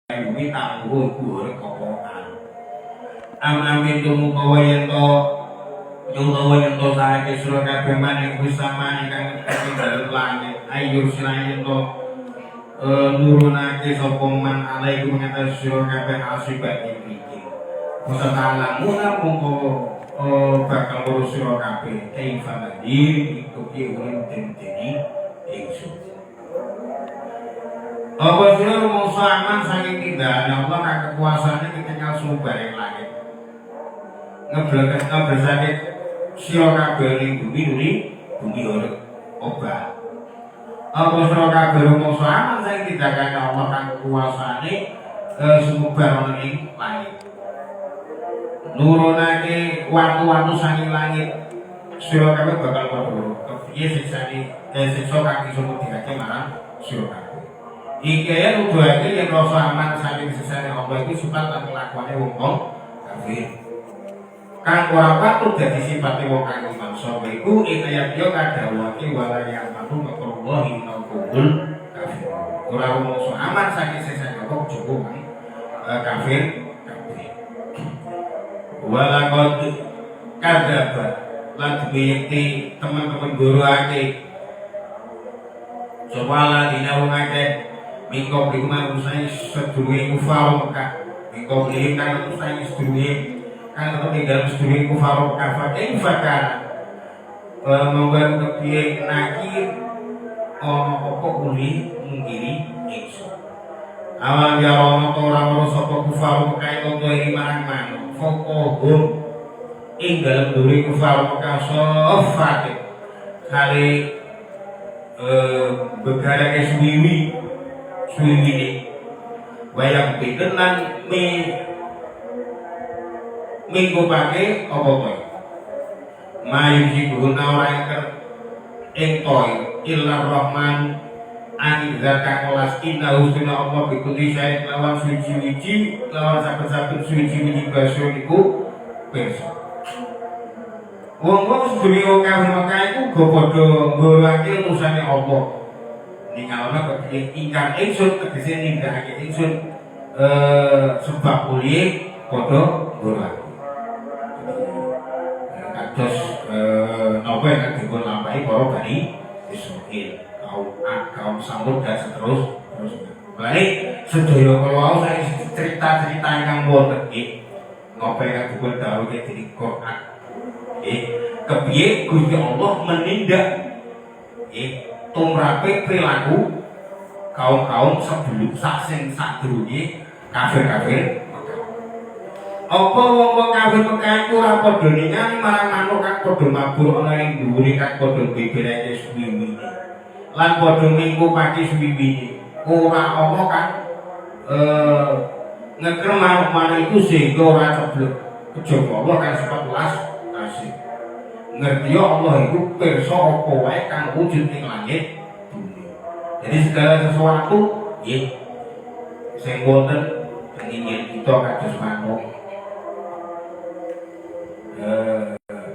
bumi tangguh dhuwur kokokan. Amin tumuka yen to nyuwun yen to saiki sira kabeh maning wisama ingkang katingal langit. Ayo sirayen to nurunake sapa man alaikum ngatas sira kabeh asibat iki. Peserta mungko bakal ngurus sira kabeh kaifan hadir iku kiwin dene ingsun. Apa sira rumangsa aman saking tindakan Allah kang kekuasaane ketinggal sumber ing langit. Ngebresake sira kabeh ning bumi urip obah. Apa sira kabeh rumangsa aman saking tindakan Allah kang kekuasaane sumber ana ing langit. Nurunake watu-watu saking langit sira kabeh bakal padha kepiye siksa kang iso dikake marang sira kabeh. Iki ya nuduhake yen rasa aman saking sisane Allah iki sifat lan kelakuane wong kafir. Kang ora patut dadi sifate wong kang iman sapa iku ikaya yo kadhawuhake wala ya matu makrallahi naukul kafir. Ora rumangsa aman saking sisane Allah cukup kafir. Wala qad kadzaba lan dibiyekti teman-teman guru ake sewala dina wong akeh mingko beriman usai sedurunge kufar Mekah mingko beriman kan usai sedurunge kan tinggal sedurunge kufar Mekah fakai fakar membantu kepiye nakir ono pokok uli mungkiri ingsun awal ya ono orang sapa kufar Mekah itu marang manuk fokohum ing dalem duri kufar Mekah sofate kali begara ke suwiwi ini wayang bitenan minggu pake apa toy mayu si guna orang ing toy ilar rahman ani zaka kelas inna husna Allah bikuti syait lawan suci-wici lawan saben-saben suci-wici baso iku perso wong-wong sedurunge kafir Mekah iku go padha nggolake musane Allah ningalana kepiye ingkang ingsun tegese nindakake ingsun sebab kuliah padha nggolake kados napa yang dipun lampahi para Bani Israil kaum Samud dan seterusnya. Mulai sedaya kala saya cerita-cerita ingkang wonten nggih napa yang dipun dawuhke dening Quran. Kepiye Gusti Allah menindak tumrape perilaku kaum-kaum sebelum sadurunge kafir-kafir Mekah. Apa wong kafir Mekah iku ora padha ningali marang manuk kang padha mabur ana ing dhuwure kang padha beberake suwiwine. Lan padha minggu pagi suwiwine. Ora ana kang ngekrem manuk iku sehingga ora ceblok. Kejaba Allah kan sifat welas asih. Ngerti Allah itu pirsa apa wae kang wujud ing langit bumi. Jadi segala sesuatu nggih sing wonten ingin kita kados manuk.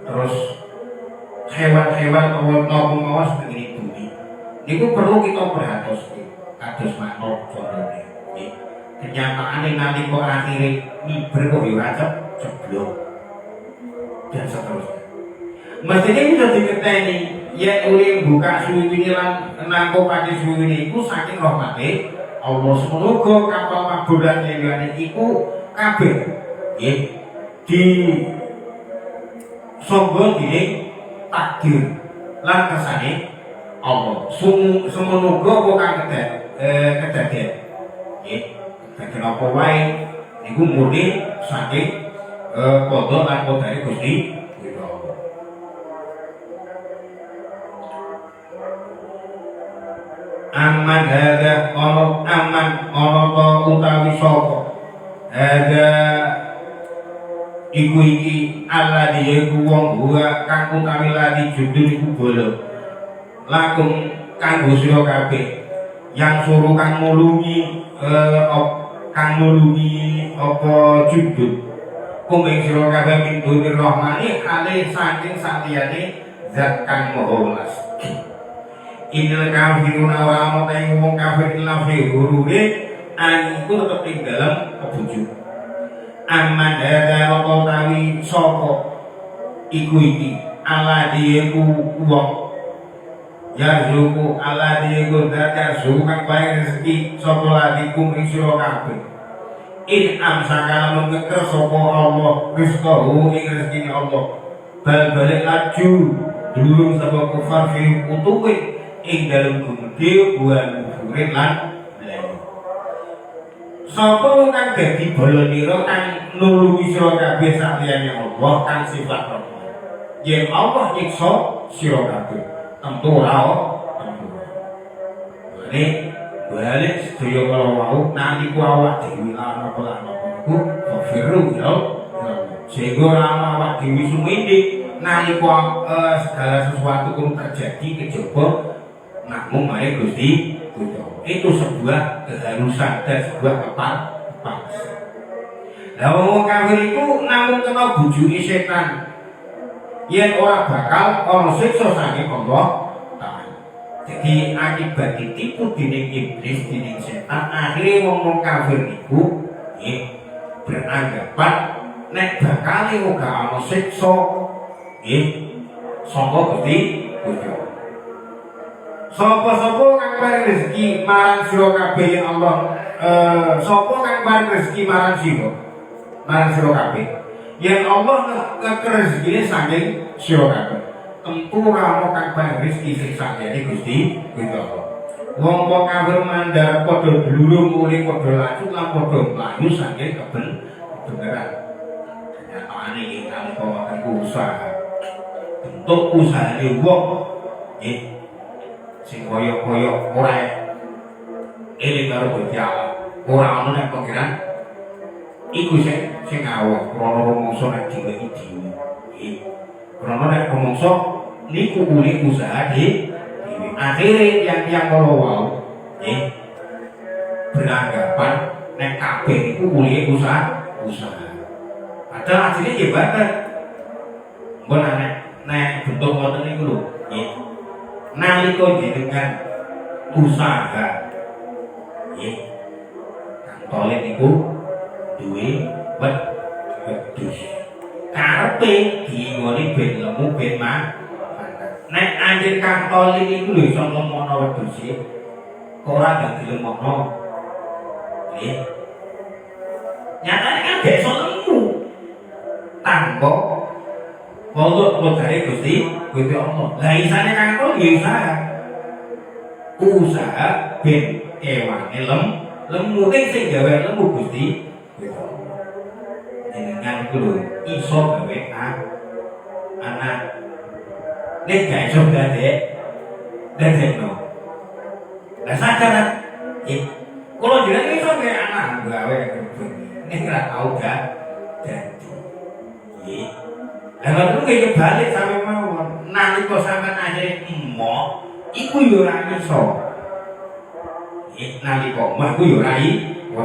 Terus hewan-hewan napa mawas ing bumi. Niku perlu kita perhatoske kados manuk contohnya. Nggih. Kenyataane nanti kok akhire miber kok yo ceblok. Dan seterusnya. Mestinya bisa diketeni yen urip buka suwiwine lan nangko pati suwiwine iku saking rahmate Allah semoga kapal maburan liyane iku kabeh nggih di sangga dening takdir lan kersane Allah semoga kok kang kedadian nggih kedadian apa wae niku murni saking qada lan qadare Gusti aman hadza aman ana utawi sapa hadza iku iki Allah diyeku wong gua kang utawi ladi judul iku bolo lakum kanggo sira kabeh yang suruh kang mulungi apa judul kumeng sira kabeh min dunir rahmani ale saking satiyane zat kang maha welas. Inil kafiruna wa amata ing wong kafir illa fi ghururi angin iku tetep ing dalem kebujuk. Aman hadza wa tawi sapa iku iki ala diku wong yarzuku ala diku data sukan bae rezeki sapa ladiku ing sira kabeh in amsaka mengker sapa Allah rizqahu ing rezekine Allah bal balik laju durung sapa kufar fi utuwi ing dalem gumedhe buan kufurin lan sapa kang dadi balonira kang nulungi sira kabeh saliyane Allah kang sifat rahman. Yen Allah nyiksa sira kabeh, tentu ora tentu. Ini balik sedaya kala wau nalika awak dhewe lan apa-apa iku firru ya. Sehingga awak dhewe sumindi nalika segala sesuatu kudu terjadi kejaba namung mare Gusti itu sebuah keharusan dan sebuah kepaksa. Lah wong kafir iku namung kena bujuki setan. Yen ora bakal ana siksa saking Allah Ta'ala. Jadi akibat ditipu dening iblis dening setan akhire wong kafir iku beranggapan nek bakal ora ana siksa saka Gusti Allah. Sapa-sapa kang paring rezeki marang sira kabeh yen Allah sapa kang paring rezeki marang sira kabeh yen Allah ngekek rezekine saking sira kabeh tentu ora ana kang paring rezeki sing sakjane Gusti Allah. Wong kafir mandhar padha blurung muli padha lanjut lan padha mlayu saking kebenaran. Nyatane iki nalika wonten usaha bentuk usahane wong sing koyo-koyo ora eling karo Gusti Allah. Ora ana nek pangeran iku sing awak krana rumangsa nek diwehi dhewe. Krana nek rumangsa niku kuwi usaha dhewe. Akhire yang kala wau beranggapan nek kabeh niku kuwi usaha. Padahal asline nggih bater. Mbon nek bentuk ngoten niku lho. Nalika jenengan usaha kantole niku duwe wedhus karepe dingoni ben lemu ben nek anjir kantole niku lho iso ngomongno wedhus ora dadi lemokno nyatane kan gak iso lemu tanpa wong dari Gusti Allah. Lah isane kanggo usaha ben ewane lemu sing gawe lemu Gusti Allah. Jenengan iku lho iso gawe anak. Nek gak iso dadekno. Lah sadar kalau jenengan iso gawe anak gawe nek ora tau gak dadi. Lah kok iki balik sampe mawon nalika sampean akhire emoh iku yo ora iso. Nalika omah ku yo ora iso.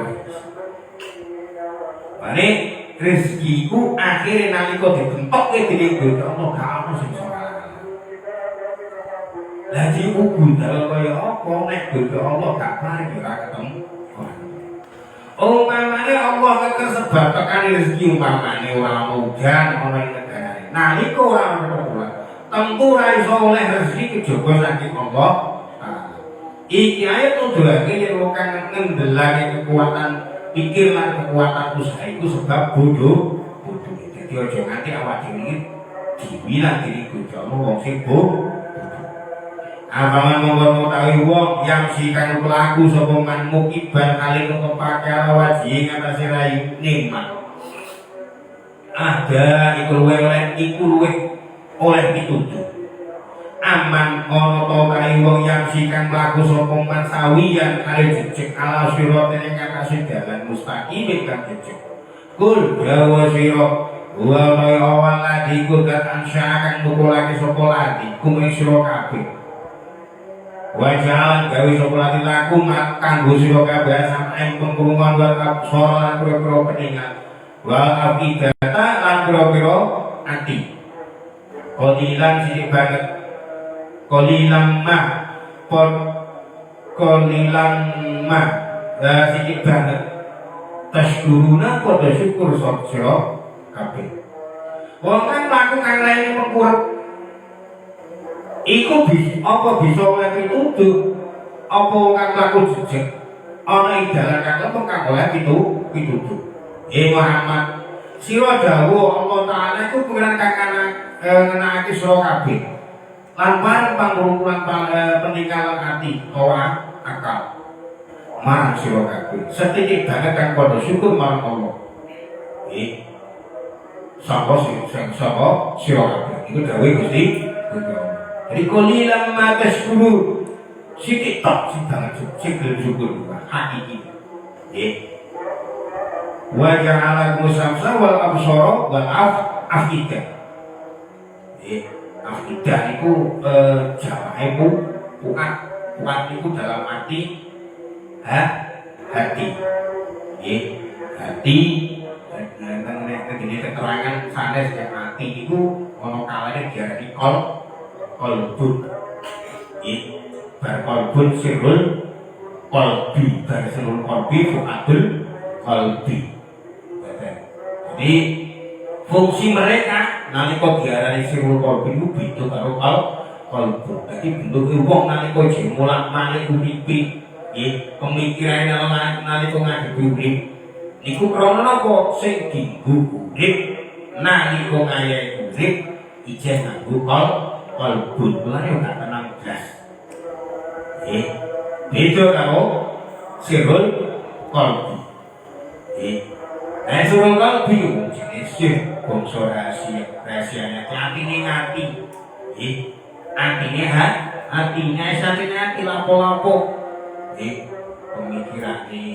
Mane rezekiku akhire nalika dibentokke dening Gusti Allah gak ono sing iso kalah. Lah diugu dalem kaya apa nek Gusti Allah gak paring ora ketemu. Umpamane Allah kesebab tekan rezeki umpamane ora udan ana ing nalika ora ana kula tentu ra iso oleh rezeki kejaba saking Allah Ta'ala. Iki ae tujuane yen wong kang ngendelake kekuatan pikir lan kekuatan usaha itu sebab bodoh. Dadi aja nganti awak dhewe diwilang diri Gusti Allah wong sing bodoh. Apaman monggo tawi wong yang si kang pelaku sapa man mukiban kali ketepake waji ngatasi rayu nikmat. Ada iku luwih oleh pitutuh. Aman ana ta kae wong yang si kang mlaku sapa man sawiyan kali jejeg ala sirate ing ngatasi dalan mustaqim kang jejeg. Kul dawa sira wa ma awaladi kudat ansya kang mukulake sapa ladi kumeng sira kabeh. Wajalan gawe sapa lati laku kanggo sira kabeh sampeyan pengkrungan lan suara lan pira-pira peningan wal afidata lan pira-pira ati qalilan sithik banget qalilan ma sithik banget taskuruna padha syukur sira kabeh. Wong kan mlaku kang lain mengkurep iku bisa oleh pituduh apa kang mlaku jejeg ana ing dalan kang oleh pituduh. Muhammad sira dawuh Allah Taala iku pengiran kang ngenakake sira kabeh lan pangrungkulan peninggalan ati ora akal marang sira kabeh setitik banget kang padha syukur marang Allah. Sapa sira kabeh iku dawuh Gusti Allah. Jadi qalilan ma tashkurun sithik tok sing banget syukur hakiki. Wa ja'ala musamsa wal absara wal afidah. Afidah itu jawahe pukat itu dalam arti hati. Hati ini keterangan sanes yang hati itu ono kalane diarani qalbun. Bar qalbun sirrul qalbi, bar sirrul qalbi fuadul qalbi. Jadi fungsi mereka nalika diarani sirrul qalbi itu beda karo qalbu. Dadi bentuke wong nalika mulak-malik uripe, pemikirane nalika ngadepi urip. Niku krana napa sing dienggo urip nalika ngayahi urip ijeh nganggo qalbu. Mulane ora tenang blas. Beda karo sirrul qalbi. Sirrul qalbi jenis bangsa rahasianya atine ngati. Atine satine ati lapo-lapo. Pemikirane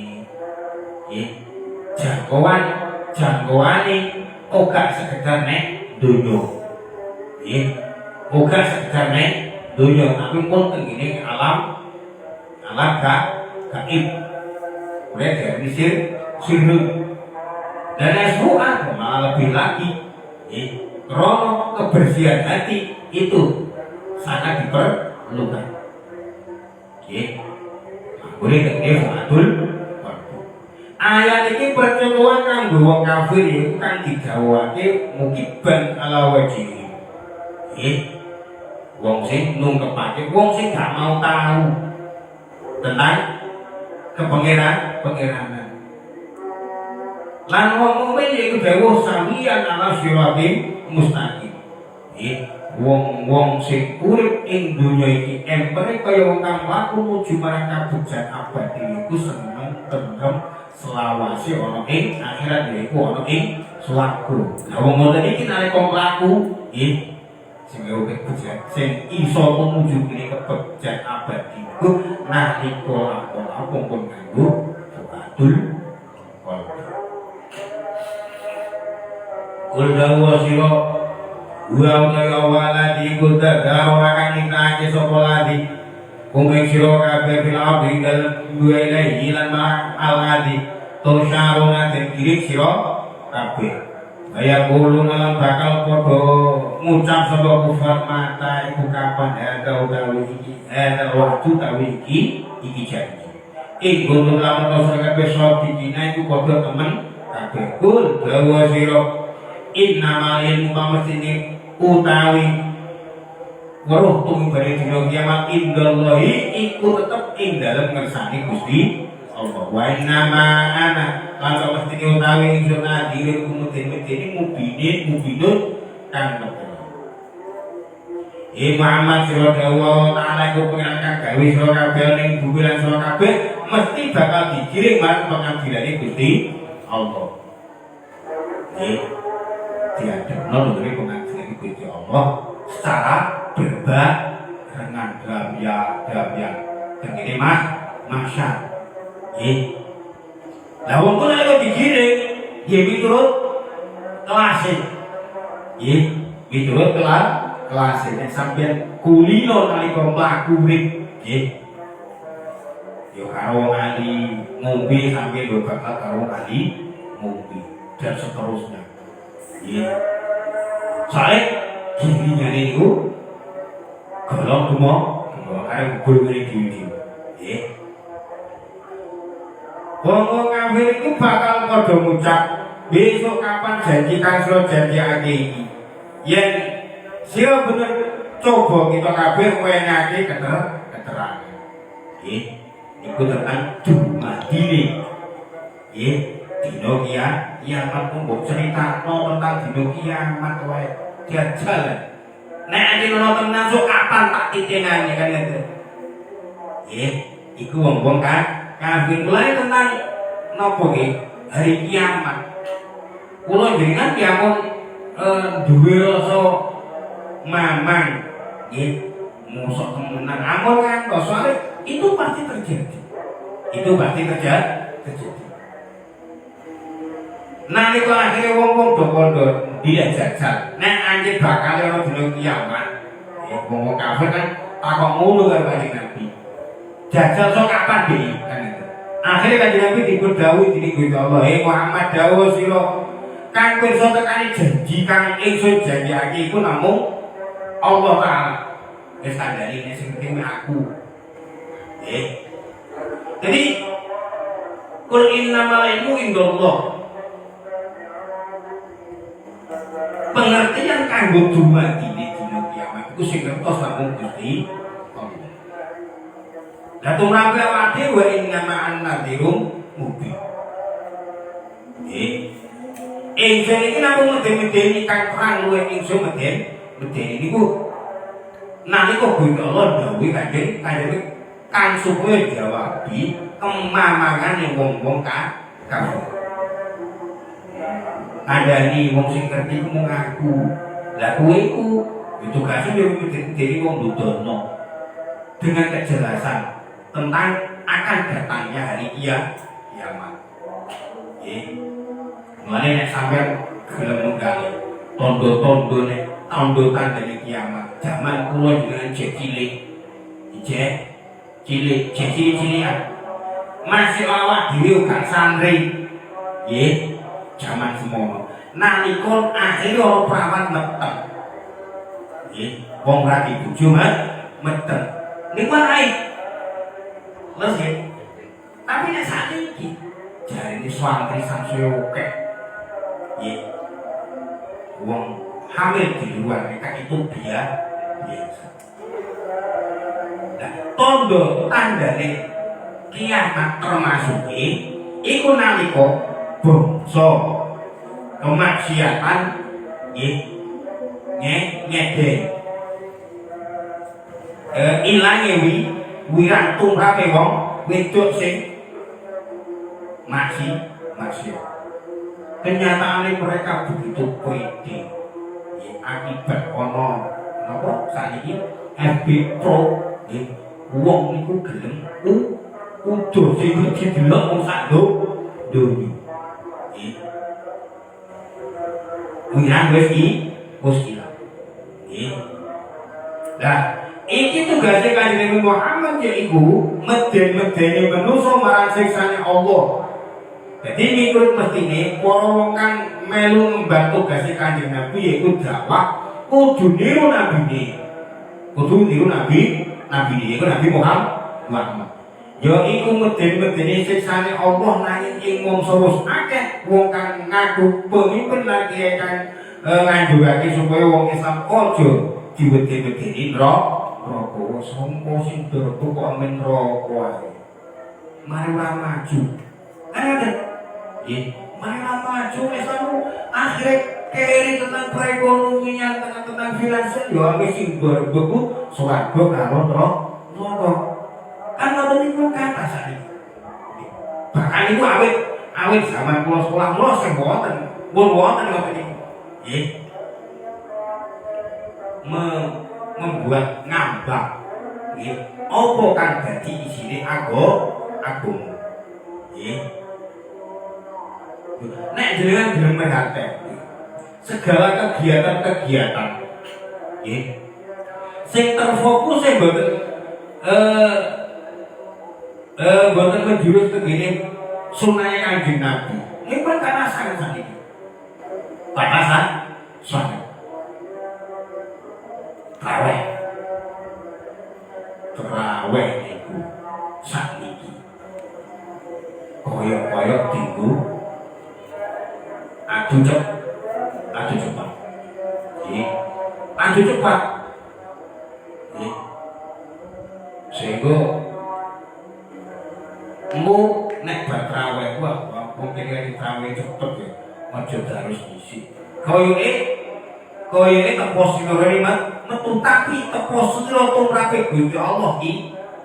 jangkauane ora sekedar nek donya. Ora sekedar nek donya tapi pun tengene alam gaib. Oleh dari sirrul dan asru'ah malah lebih lagi krono kebersihan hati itu sangat diperlukan. Boleh tengene fuadul. Ayat ini percontohan kanggo wong kafir iku kang digawake mukiban ala wajhi. Wong sing nungkepake, wong sing gak mau tahu tentang kepengeranan. Lan wong mukmin iku dawuh sawiyan ala siratim mustaqim. Wong sing urip ing donya iki empere kaya wong kang mlaku nuju marang kabegjan abadi iku seneng tentrem selawase ana ing akhirat yaiku ana ing swarga. Lah wong ngoten iki nalika mlaku sing kabegjan sing iso menuju ing kabegjan abadi iku nalika apa pun kanggo fuadul qalbi. Kul dawa sira wa waladi kuda dawa kang ikake sapa ladi kumeng sira kabeh fil abdi dalem duwe hilang aladi to syaruna den kirik sira kabeh kaya kulo lan bakal padha ngucap sapa kufar mata iku kapan ada utawi iki waktu utawi iki janji gunung lamun to kabeh sok dina iku padha temen kabeh kul dawa sira innamal ilmu pamestine utawi weruh tumbare dina kiamat indallahi iku tetep ing dalem ngersani Gusti Allah. Wa innama ana lan mesti utawi ingsun adil kumudin mubinun kang bener. Muhammad sallallahu taala iku pengen kang gawe sira kabeh ning bumi lan sira kabeh mesti bakal digiring marang pengambilane Gusti Allah. Diadekno dari pengambilane Gusti Allah secara berbarengan dalam yang ini masyar. Lah wong kok nek digiring nggih miturut kelas. Miturut kelas nek sampeyan kulino nalika mlaku urip nggih. Yo karo ali ngombe sampeyan yo bakal karo ali ngombe dan seterusnya. Soalnya giringan itu kalau cuma kayak kubur dari diri. Wong kafir iku bakal padha ngucap, besok kapan janji kang sira janjiake iki. Yen sira bener coba kita kabeh wenake keterangan. Nggih, niku tekan dumadine. Nggih, dina kiamat mbok critakno tentang dina kiamat wae. Jajal. Nek ati ono tenan sok kapan tak titengane kan ngene. Nggih, iku wong-wong kafir mulai tentang napa nggih hari kiamat. Kula jenengan kiamat duwe rasa mamang nggih mosok temenan amun kan soalnya itu pasti terjadi. Itu pasti terjadi. Nalika akhire wong-wong do kondo dia jajal. Nek anjir bakal ono dina kiamat. Wong kafir kan takok ngono karo Kanjeng Nabi. Jajal sok kapan dhewe kan itu. Akhire Kanjeng Nabi diperdhawuhi dening Gusti Allah, Muhammad dawuh sira kang pirsa tekani janji kang ingsun janjiake iku namung Allah Taala. Wis kandhani nek sing penting aku. Nggih. Jadi kul innamal ilmu indallah. Pengertian kanggo dumadine dina kiamat iku sing ngertos namung Gusti Allah. Lah tumrap awake wa innaman nadhirum mubin. Nggih. Ingsun iki namung medeni kang terang luwih ingsun medeni niku nalika Gusti Allah dawuh kanjeng kan supaya jawabi kemamangane wong-wong kafir. Kandhani wong sing ngerti ku mung aku. Lah kowe iku tugasmu yo medeni wong nudono dengan kejelasan tentang akan datangnya hari kiamat. Nggih. Mulane nek sampeyan gelem nunggali tondo-tondone tondo tandane kiamat. Zaman kula dengan cek cilik-cilikan. Masih awak dhewe gak santri. Nggih, zaman semono. Nalika akhire ana prawan meteng. Nggih, wong ra dibojo meteng. Niku ae. Terus nggih. Tapi nek sakniki jarine santri sansaya akeh. Nggih. Wong hamil di luar mereka itu biasa. Nah, tondo tandane kiamat termasuk iku nalika bangsa kemaksiatan nggih ngede ilange wirang tumrape wong wedok sing maksiat. Kenyataannya mereka begitu pede. Akibat ono napa sakniki FB Pro wong niku gelem udah sing didelok wong sak donya. Wirang wis ilang. Lah iki tugase Kanjeng Muhammad yaiku meden-medeni manusa marang siksane Allah. Jadi miturut mestine para wong kang melu membantu tugas Kanjeng Nabi yaiku dakwah kudu niru nabine. Kudu niru nabine iku Nabi Muhammad. Ya iku meden-medeni siksane Allah nanging ing mangsa wis akeh wong kang ngaku pemimpin lagi kang nganjurake supaya wong Islam aja diwedi-wedeni neraka. Sompo sing durung kok amen neraka ae. Mari maju. Mana maju Islam akhirnya keri tentang perekonomian tentang finansial ya ambil sing berbeku swarga karo neraka. Kan ngoten niku kata sakniki. Bahkan iku awit zaman kula sekolah mula sing wonten ngoten niku. Nggih. Membuat ngambak. Nggih. Apa kang dadi isine agama. Nggih. Nek jenengan gelem merhatekake segala kegiatan-kegiatan nggih sing terfokus mboten menjurus kegene sunnahe Kanjeng Nabi. Niku kan karena sangat sakniki. Batasan sangat. Traweh niku sakniki. koyok-koyok tinggu adu cepat adu cepat sehingga mu nek batraweh wah mungkin lagi traweh cepet ya aja harus isi koyoke tepos sira metu tapi tepos sira tumrapé Gusti Allah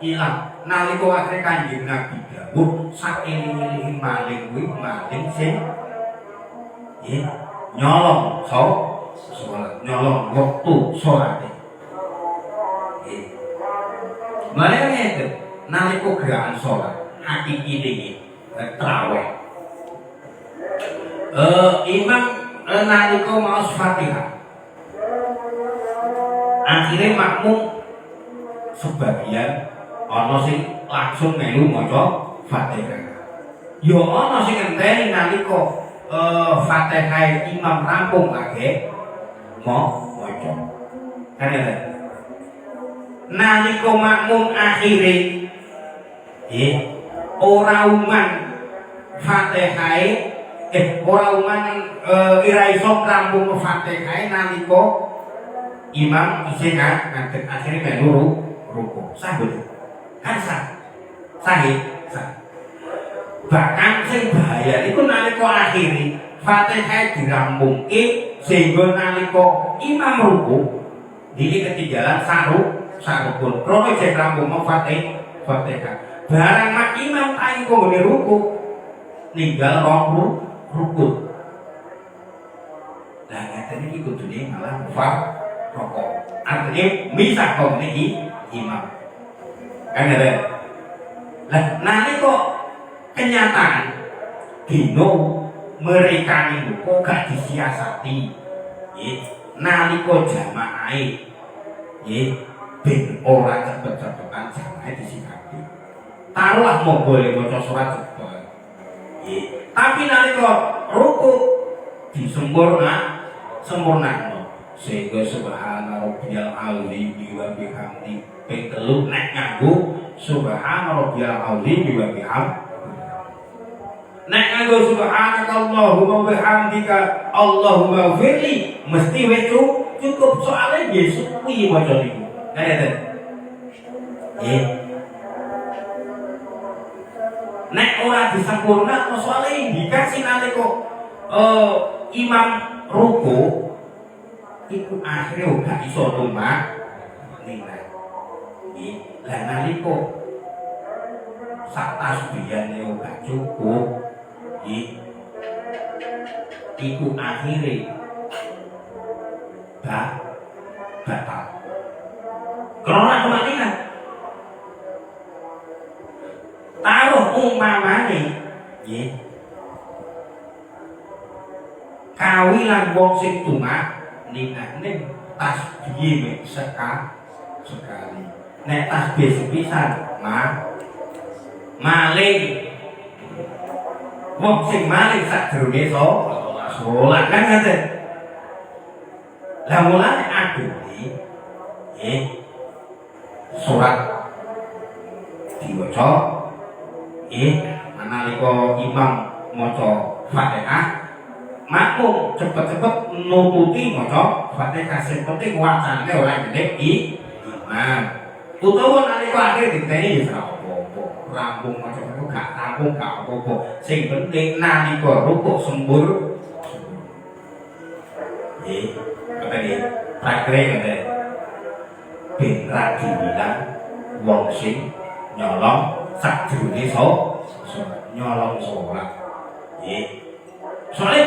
ilang nalika akhire Kanjeng Nabi dawuh saking-iling maling kuwi maling sing nyolong salat nyolong wektu salate Malih ngeten nalika gerakan salat hakiki iki traweh imam nalika maos Fatihah akhirnya makmum sebagian ana sing langsung melu maca Fatihah ya ana sing ngenteni nalika Fatihah imam rampung lagi mau maca kan ya nalika makmum akhire ora uman Fatihah ora uman ira iso rampung Fatihah nalika imam isih ngadeg akhire melu ruku sah betul kan sah bahkan sing bahaya iku nalika akhire Fatihah dirampungke sehingga nalika imam ruku iki ketinggalan sarukun krono jek rampung Fatihah barang mak imam ae kok ngene ruku ninggal ruku lah ngeten iki kudune malah rokok artinya misah kok ini imam kan ada lah nanti kok kenyataan dino mereka ini kok gak disiasati nanti kok jamaah ben orang cepet-cepetan jamaah disikapi taruhlah mau boleh baca surat cepet tapi nanti kok ruku sempurna sehingga subhana rabbiyal azim wa bihamdi ping 3 nek nganggo subhana rabbiyal azim wa bihamdi nek nganggo subhanakallahumma wa bihamdika allahumma firli mesti wis cukup soalnya Yesus kuwi maca niku ngeten nek ora disempurna soalnya indikasi nalika imam ruku iku akhirnya gak iso tumbak nilai lah nalika sak tasbihane gak cukup iku akhirnya batal karena kematian taruh umpamane kawilan wong sing tumbak ning tasbih sekali nek tasbih sepisan maling wong sing maling sadurunge salat kan ngoten lah mulane adune surat diwaca nalika imam maca Fatihah makmum cepet-cepet nututi maca Fatihah sing penting wacane ora gede imam utawa nalika akhir diteni ya apa-apa rampung maca gak rampung gak apa-apa sing penting nalika rukuk sembur katanya praktek katanya ben ra dibilang wong sing nyolong sadurunge nyolong salat soalnya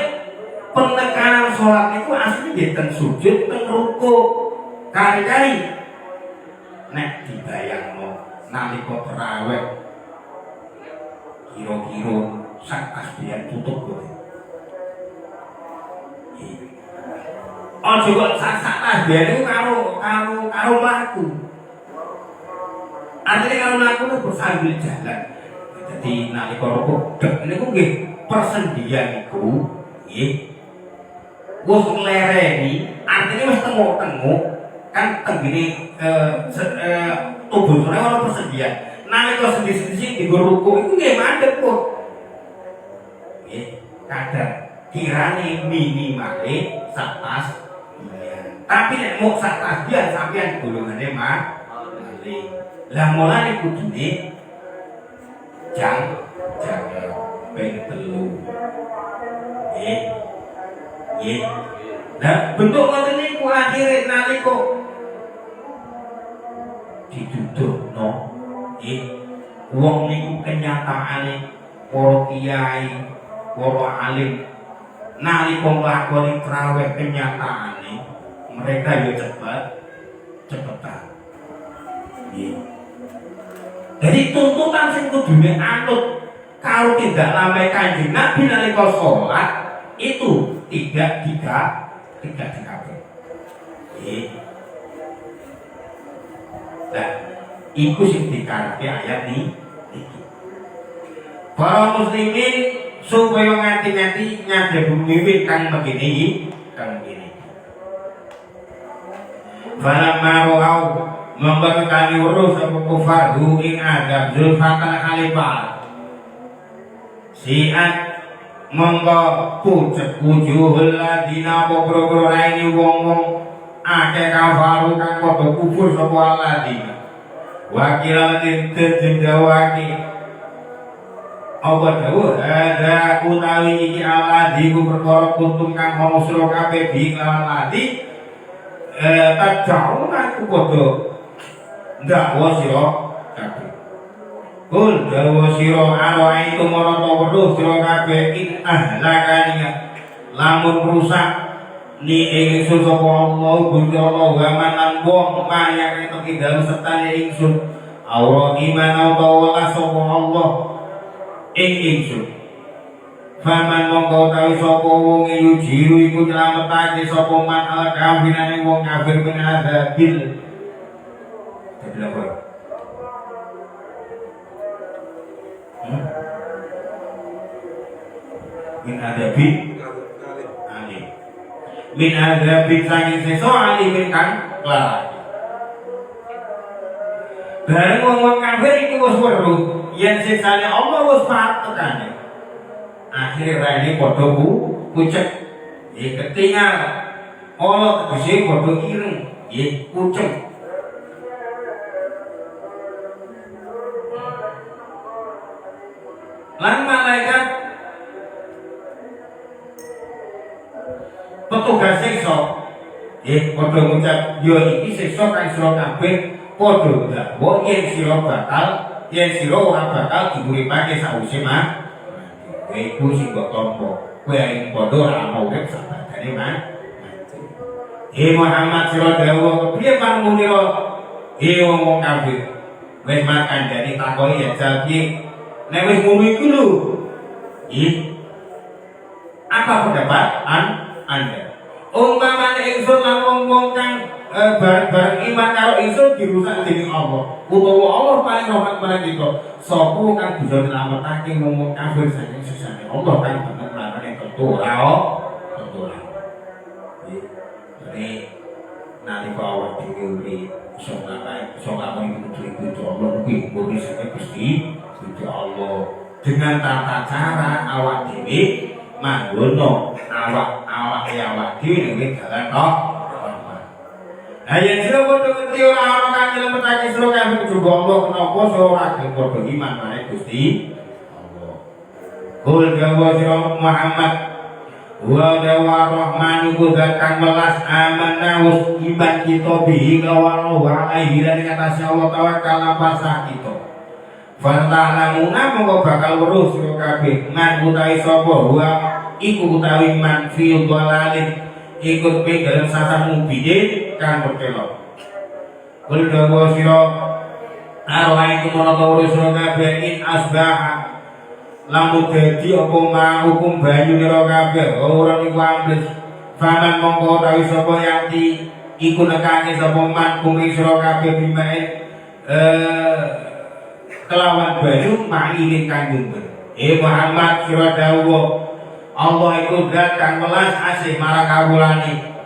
penekanan sholat itu asli di ten sujud, ten ruku kali-kali nek dibayangno nalika tarawih kira-kira sak tasbihan tutup kowe aja kok sak tasbihan itu karo mlaku artinya kalau mlaku itu sambil jalan jadi nalika ruku niku nggih persendian iku wis nglereni artinya wis tengok-tengok kan tenggene tubuh sore ana persendian nalika sendi-sendi sing dienggo ruku iku nggih mandeg kok kadar kirane minimale 100 miliar. Tapi nek mau 100 miliar sampean golongane maling. Lah mulane kudune jangan ping 3. Nah bentuk ngoten niku akhire nalika dituduhno wong niku kenyataane para kiai, para alim nalika nglakoni traweh kenyataane mereka yo cepetan. Jadi tuntutan sing kudune anut kalau tidak lambai Kanjeng Nabi nalika sholat itu tidak dikabul. Nah, iku sing dikarepe ayat iki. Para muslimin supaya nganti-nganti ngadep wiwit kang begini. Falamma ra'au membekani urus apa kufarhu ing adab zulfatan khalifah siat monggo pucet wujuhul ladina boro-boro laini wong-wong akeh kafaru kang padha kufur sapa ladina wakil dendawaki apa dawuh ada utawi iki aladi ku perkara kuntum kang ana sira kabeh bi lawan ladi tajaunan ku padha ndakwa sira kabeh. Kul dawa sira ara itu marata weruh sira kabeh in ahlakaniya lamun rusak ni ingsun sapa Allah Gusti Allah wa manan wong mayang itu kidal setane ingsun aura iman utawa sapa Allah ing ingsun. Faman mongko tawi sapa wong yujiru iku nyelametake sapa man al kafirane wong kafir min adabil. Apa? Min adabi alim. Min adabi saking seso alimin kan lalaki. Bareng wong kafir iku wis weruh yen siksane Allah wis patekane. Akhire raine padha pucet. Ketingal. Allah tegese padha ireng, pucet. Lan malaikat petugas siksa padha ngucap yo iki siksa kang sira kabeh padha ndakwa yen sira ora bakal diuripake sawise mati. Iku sing kok tampa kowe ing padha ora ana urip sabadane mati. Muhammad sira dawuh piye panmunira wong kafir wis makan dari takoki ya jalki. Nek wis ngono iku lho. Apa pendapat Anda? Umpamane ingsun lan wong kang bareng iman karo ingsun dirusak dening Allah. Utawa Allah paling rahmat marang kita. Sapa kang bisa nyelametake wong kafir saking siksane Allah kang banget larane tentu ora. Jadi nalika awak dhewe urip iso ngakoni kudu Allah kuwi kuwi sing Gusti Allah dengan tata cara awak dhewe manggono awak dhewe ning dalan kok. Ayen sira padha ngerti ora ana kang nyelametake sira kabeh juga Allah kenapa ora gelem padha iman marang Gusti Allah. Kul dawa sira Muhammad wa dawa rahmanu kudzat kang melas amanah iman kita bihi lawan wa alaihi lan atas Allah tawakkal pasah kita. Fantalamuna mongko bakal weruh sira kabeh man utawi sapa wa iku utawi man fi dhalalin ikut pe dalam sasar mubide kang berkelok. Kul dawa sira arwa iku menawa weruh sira kabeh in asbaha lamun dadi apa ma hukum banyu sira kabeh ora iku ambles faman mongko utawi sapa yanti iku nekake sapa man kuwi sira kabeh bimae kelawan banyu maile kanjeng Muhammad sira dawuh Allah itu zat kang welas asih marang kawulane.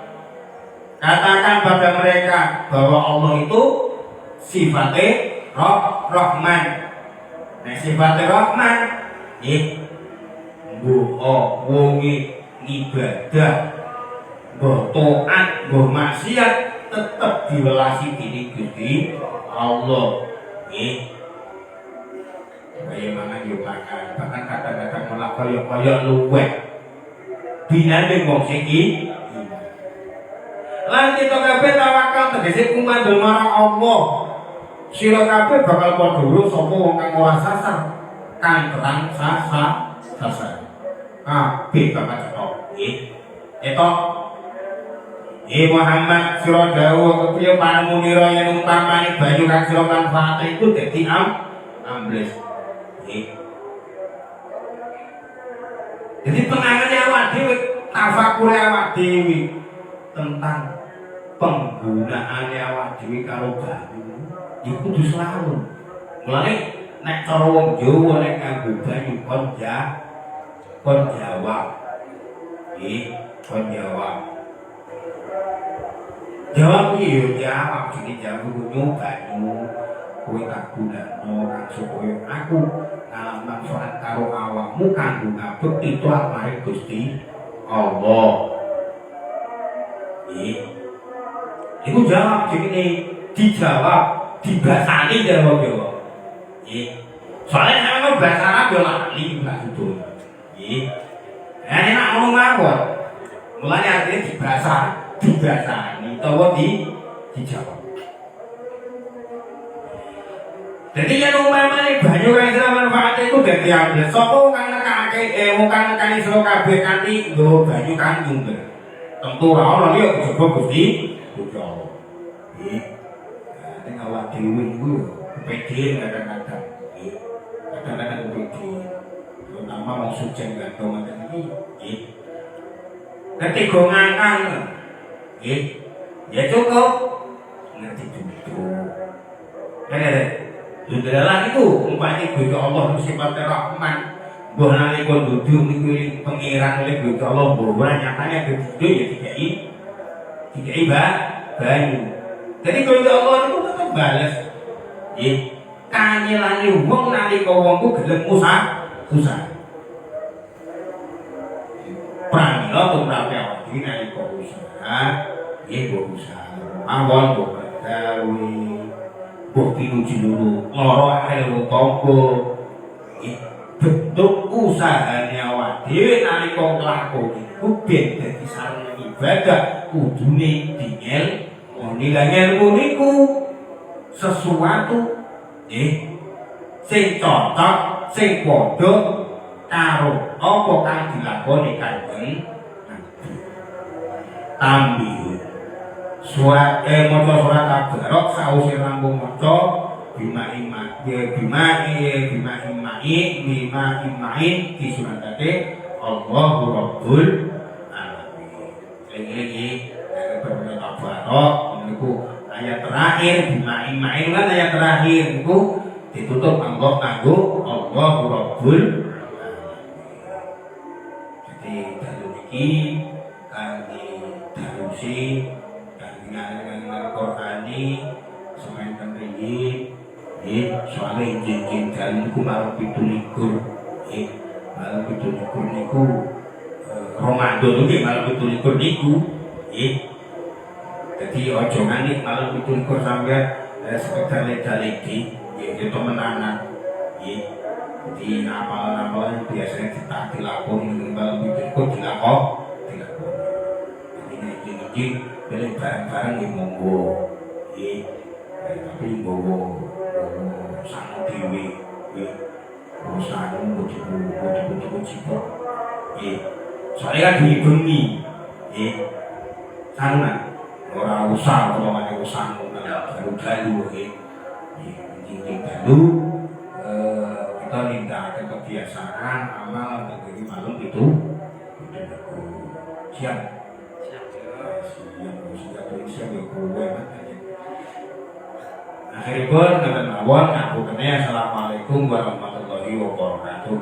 Katakan pada mereka bahwa Allah itu sifatnya Rahman. Nah sifatnya Rahman mbok wonge ibadah mbok taat mbok maksiat tetep diwelasi dening Gusti Allah nggih. Kaya mangan yo makan, bahkan kadang-kadang malah kaya luweh binane wong sing iki. Lan kita kabeh tawakal tegese kumandel marang Allah. Sira kabeh bakal padha weruh sapa wong kang ora sasar, kang terang sasar. Kabeh bakal cetok. Nggih. Cetok. Muhammad sira dawuh kepiye panemunira yen umpamane banyu kang sira manfaate iku dadi ambles. Nggih. Jadi penangane awak dhewe, tafakure awak dhewe tentang penggunaane awak dhewe karo banyu iku kudu selalu. Mulane nek cara wong Jawa nek kanggo banyu kon jawab. Nggih, kon jawab. Jawab iki yo jawab jenenge jawab banyu kowe tak gunakno kang supaya aku ngalam manfaat karo awakmu kanggo ngabekti taat marang Gusti Allah. Iku jawab jenenge dijawab, dibasani jawab yo. Nggih. Soale nek ono bahasa Arab yo lali Mbak Dudu. Nggih. Nek ngomong mawon. Mulane artine dibasani utawa dijawab. Jadi yen umpamane banyu kang sira manfaate iku dadi ambles, sapa kang nekake wong kang nekani sira kabeh kanthi nggawa banyu kang nyumber. Tentu ora ono liya kejaba Gusti Allah. Nggih. Ning awak dhewe iku pede kadang-kadang. Nggih. Kadang-kadang pede. Terutama wong sujen gantong ngoten iki. Nggih. Ketika ngangkang. Nggih. Ya cukup. Ngerti duduk. Dudelalah itu umpamane Gusti Allah sifat Rahman. Mbah nalika duduk niku pengiran oleh Gusti Allah bahwa nyatanya duduk ya dikai banyu. Jadi Gusti Allah itu tetap balas. Nggih. Kanyelane wong nalika wong ku gelem usaha. Pramila tumrape awak dhewe nalika usaha, nggih usaha. Mawon kok gawe bukti uji dulu, loro akhir tonggo, bentuk usahane awak dhewe nalika nglakoni iku ben dadi sarana ibadah kudune dingel nilai ilmu niku sesuatu sing cocok sing padha karo apa kang dilakoni Kanjeng Nabi. Tambi surat maca surat Al-Baqarah sause rampung maca bima disuratake Allahu Rabbul Alamin. Lagi berbeda Al-Baqarah niku ayat terakhir bima lan ayat terakhir niku ditutup kanggo Allahu Rabbul Alamin. Jadi dalu iki kangge dalusi dengan Qur'ani semanten iki soalnya izin kali niku malam 17 malam 17 niku Ramadan iki malam 17 niku jadi ojo nganti malam 17 sampai sekedar legi itu menanan jadi amalan-amalan biasanya kita dilakoni malam 17 dilakoni jadi izin pilih barang-barang yang monggo tapi monggo sangu dewe sangu butuh soalnya kan bengi sangu orang usah kalau ada sangu baru kita tindakan kebiasaan amal dari malam itu siap akhiripun kata mawon aku kene assalamualaikum warahmatullahi wabarakatuh.